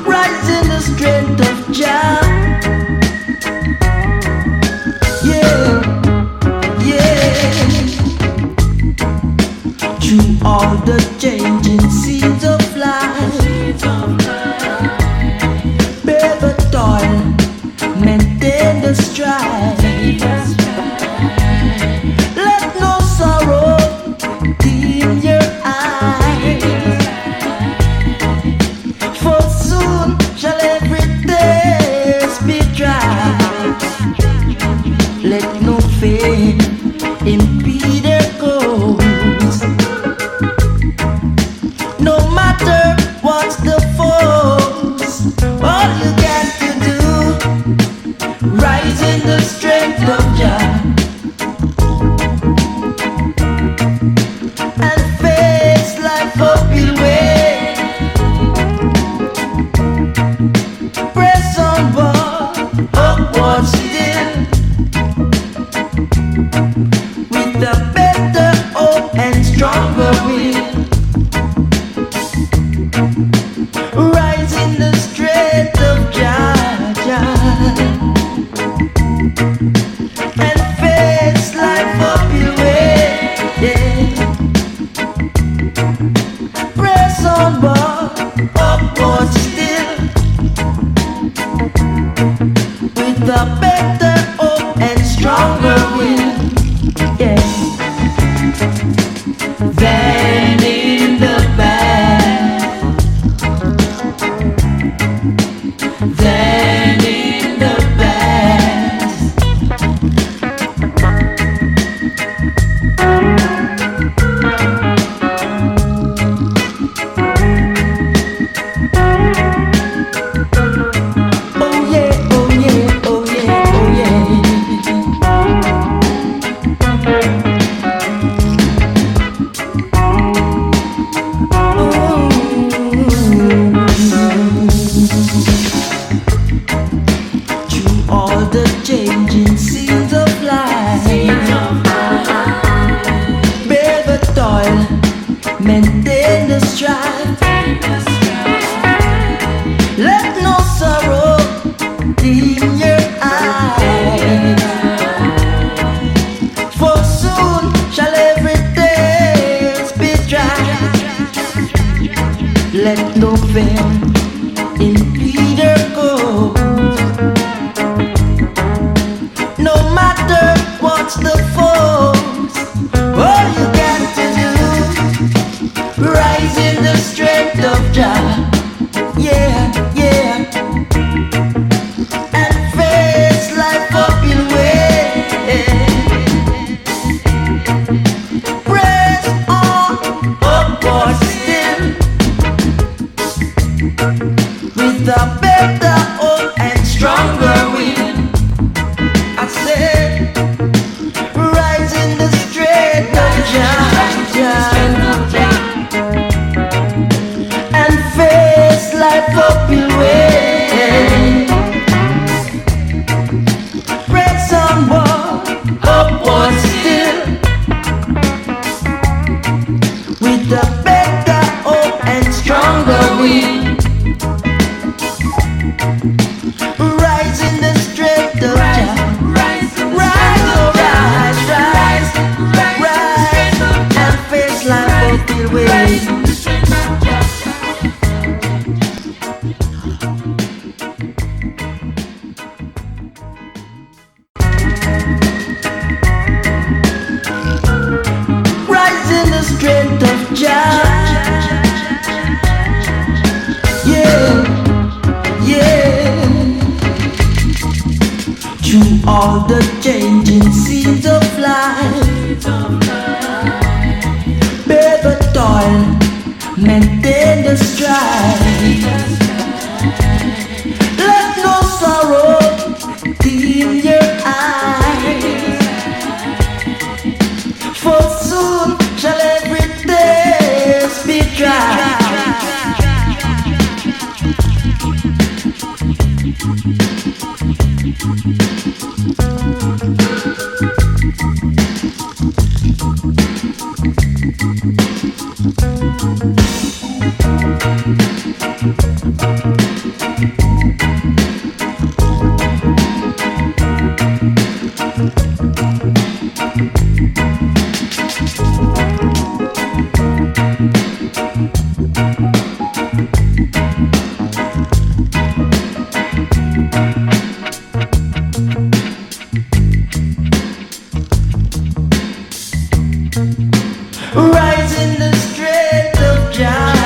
Rise in the strength of Jah. Yeah, yeah. Through all the changing seasons of life, bear the toil, maintain the strife. Let no sorrow dim your eyes, for soon shall every thirst be dry. Let no fear impede their goals, no matter what's the force. All you got to do, rise in the strength of Jah and face life up your way. Press onward, upward still, with a better hope and stronger will. Rise in the strength of Jah, Jah, and face life up your way. Yeah. Press onward, upward still, with a better hope and stronger will. Yeah. Than in the past, than in the past. Oh yeah, oh yeah, oh yeah, oh yeah. Through all the changing scenes of life, bear the toil, maintain the strife. Let no sorrow dim your eyes, for soon shall every thirst be dry. Let no fear impede your goals, no matter what's the force. All you got to do, rise in the strength of Jah. Yeah, yeah, and face life up your way. Press on, upward still, with a better hope and stronger will. I said, rise in the strength of Jah, Jah, and face life up your way. Press onward, upward still, with a better hope and stronger will. Rise in the strength of Jah. Rise, oh rise, rise, and face life up your way. Rise in the strength of Jah. Yeah, yeah. Through all the changing scenes of life, bear the toil, maintain the strife. Let no sorrow dim your eyes, for soon shall every thirst be dry. rise in the strength of Jah.